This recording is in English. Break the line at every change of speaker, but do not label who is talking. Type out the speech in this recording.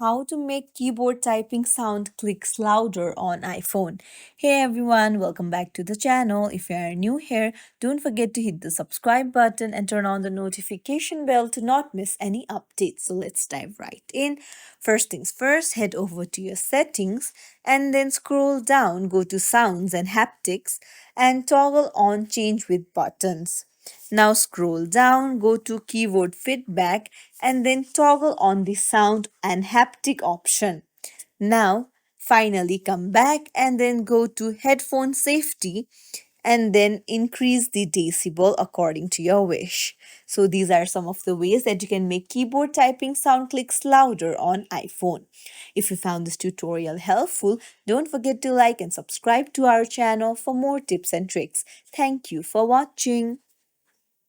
how to make keyboard typing sound clicks louder on iPhone. Hey everyone, welcome back to the channel. If you are new here, don't forget to hit the subscribe button and turn on the notification bell to not miss any updates. So let's dive right in. First things first, head over to your settings and then scroll down, go to sounds and haptics and toggle on change with buttons. Now scroll down, go to keyboard feedback and then toggle on the sound and haptic option. Now finally come back and then go to headphone safety and then increase the decibel according to your wish. So these are some of the ways that you can make keyboard typing sound clicks louder on iPhone. If you found this tutorial helpful, don't forget to like and subscribe to our channel for more tips and tricks. Thank you for watching.